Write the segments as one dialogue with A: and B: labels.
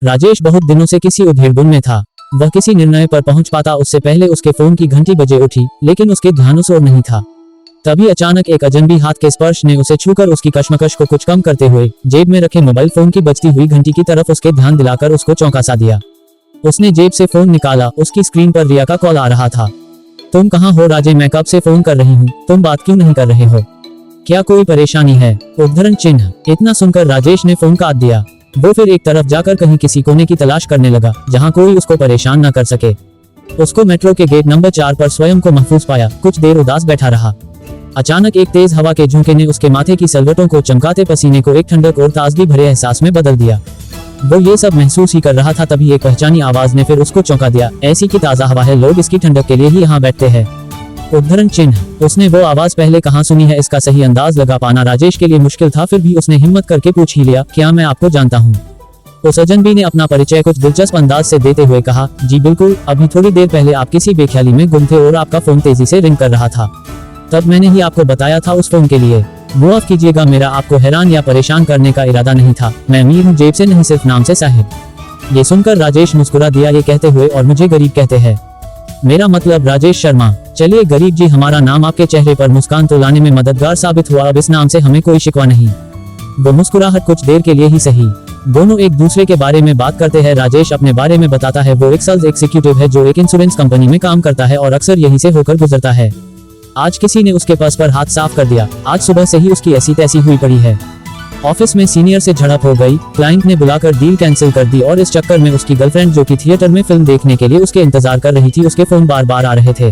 A: राजेश बहुत दिनों से किसी उधेड़बुन में था। वह किसी निर्णय पर पहुंच पाता उससे पहले उसके फोन की घंटी बजे उठी, लेकिन उसके ध्यान उस ओर नहीं था। तभी अचानक एक अजनबी हाथ के स्पर्श ने उसे छूकर उसकी कश्मकश को कुछ कम करते हुए जेब में रखे मोबाइल फोन की बजती हुई घंटी की तरफ उसके ध्यान दिलाकर उसको चौंका सा दिया। उसने जेब से फोन निकाला, उसकी स्क्रीन पर रिया का कॉल आ रहा था। तुम कहाँ हो राजे, मैं कब से फोन कर रही हूँ, तुम बात क्यों नहीं कर रहे हो, क्या कोई परेशानी है? उद्धरण चिन्ह। इतना सुनकर राजेश ने फोन काट दिया। वो फिर एक तरफ जाकर कहीं किसी कोने की तलाश करने लगा जहाँ कोई उसको परेशान न कर सके। उसको मेट्रो के गेट नंबर 4 पर स्वयं को महफूज पाया। कुछ देर उदास बैठा रहा। अचानक एक तेज हवा के झोंके ने उसके माथे की सलवटों को चमकाते पसीने को एक ठंडक और ताजगी भरे एहसास में बदल दिया। वो ये सब महसूस ही कर रहा था, तभी एक पहचानी आवाज ने फिर उसको चौंका दिया। ऐसी की ताजा हवा है, लोग इसकी ठंडक के लिए ही यहाँ बैठते हैं। उद्धरण चिन्ह। उसने वो आवाज पहले कहाँ सुनी है, इसका सही अंदाज लगा पाना राजेश के लिए मुश्किल था, फिर भी उसने हिम्मत करके पूछ ही लिया, क्या मैं आपको जानता हूँ? उस अजनबी ने अपना परिचय कुछ दिलचस्प अंदाज से देते हुए कहा, जी बिल्कुल, अभी थोड़ी देर पहले आप किसी बेख्याली में गुम थे और आपका फोन तेजी से रिंग कर रहा था। तब मैंने ही आपको बताया था उस फोन के लिए। माफ कीजिएगा, मेरा आपको हैरान या परेशान करने का इरादा नहीं था। मैं अमीर हूँ, जेब से नहीं, सिर्फ नाम से साहिब। ये सुनकर राजेश मुस्कुरा दिया, ये कहते हुए, और मुझे गरीब कहते हैं? मेरा मतलब राजेश शर्मा। चलिए गरीब जी, हमारा नाम आपके चेहरे पर मुस्कान तो लाने में मददगार साबित हुआ, अब इस नाम से हमें कोई शिकवा नहीं। वो मुस्कुराहट कुछ देर के लिए ही सही। दोनों एक दूसरे के बारे में बात करते हैं। राजेश अपने बारे में बताता है, वो एक सेल्स एग्जीक्यूटिव है जो एक इंश्योरेंस कंपनी में काम करता है और अक्सर यहीं से होकर गुजरता है। आज किसी ने उसके पर्स पर हाथ साफ कर दिया। आज सुबह से ही उसकी ऐसी तैसी हुई पड़ी है। ऑफिस में सीनियर से झड़प हो गई, क्लाइंट ने बुलाकर डील कैंसिल कर दी और इस चक्कर में उसकी गर्लफ्रेंड जो कि थिएटर में फिल्म देखने के लिए उसके इंतजार कर रही थी, उसके फोन बार बार आ रहे थे।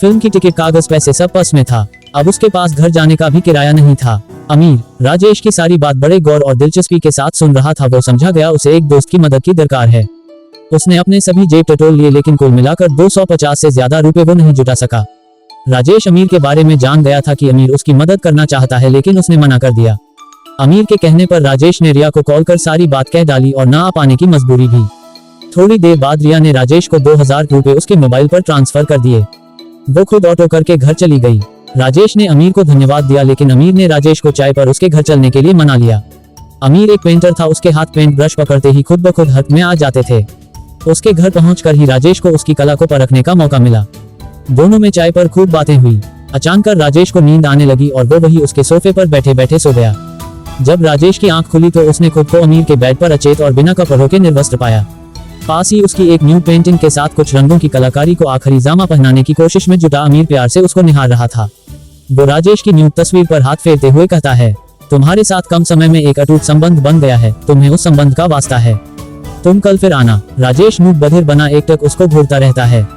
A: फिल्म की टिकट, कागज, पैसे सब पर्स में था। अब उसके पास घर जाने का भी किराया नहीं था। अमीर राजेश की सारी बात बड़े गौर और दिलचस्पी के साथ सुन रहा था। वो समझा गया उसे एक दोस्त की मदद की दरकार है। उसने अपने सभी जेब टटोल लिए, लेकिन कुल मिलाकर 250 से ज्यादा रुपए वो नहीं जुटा सका। राजेश अमीर के बारे में जान गया था कि अमीर उसकी मदद करना चाहता है, लेकिन उसने मना कर दिया। अमीर के कहने पर राजेश ने रिया को कॉल कर सारी बात कह डाली और ना आ पाने की मजबूरी भी। थोड़ी देर बाद रिया ने राजेश को 2000 रुपए उसके मोबाइल पर ट्रांसफर कर दिए। वो खुद ऑटो करके घर चली गई। राजेश ने अमीर को धन्यवाद दिया, लेकिन अमीर ने राजेश को चाय पर उसके घर चलने के लिए मना लिया। अमीर एक पेंटर था, उसके हाथ पेंट ब्रश पकड़ते ही खुद ब खुद हाथ में आ जाते थे। उसके घर पहुंचकर ही राजेश को उसकी कला को परखने का मौका मिला। दोनों में चाय पर खूब बातें हुई। अचानक राजेश को नींद आने लगी और वो वही उसके सोफे पर बैठे बैठे सो गया। जब राजेश की आंख खुली तो उसने खुद को अमीर के बेड पर अचेत और बिना कपड़ों के निर्वस्त्र पाया। पास ही उसकी एक न्यू पेंटिंग के साथ कुछ रंगों की कलाकारी को आखिरी जामा पहनाने की कोशिश में जुटा अमीर प्यार से उसको निहार रहा था। वो राजेश की न्यू तस्वीर पर हाथ फेरते हुए कहता है, तुम्हारे साथ कम समय में एक अटूट संबंध बन गया है, तुम्हें उस संबंध का वास्ता है, तुम कल फिर आना। राजेश मूक बधिर बना एकटक उसको घूरता रहता है।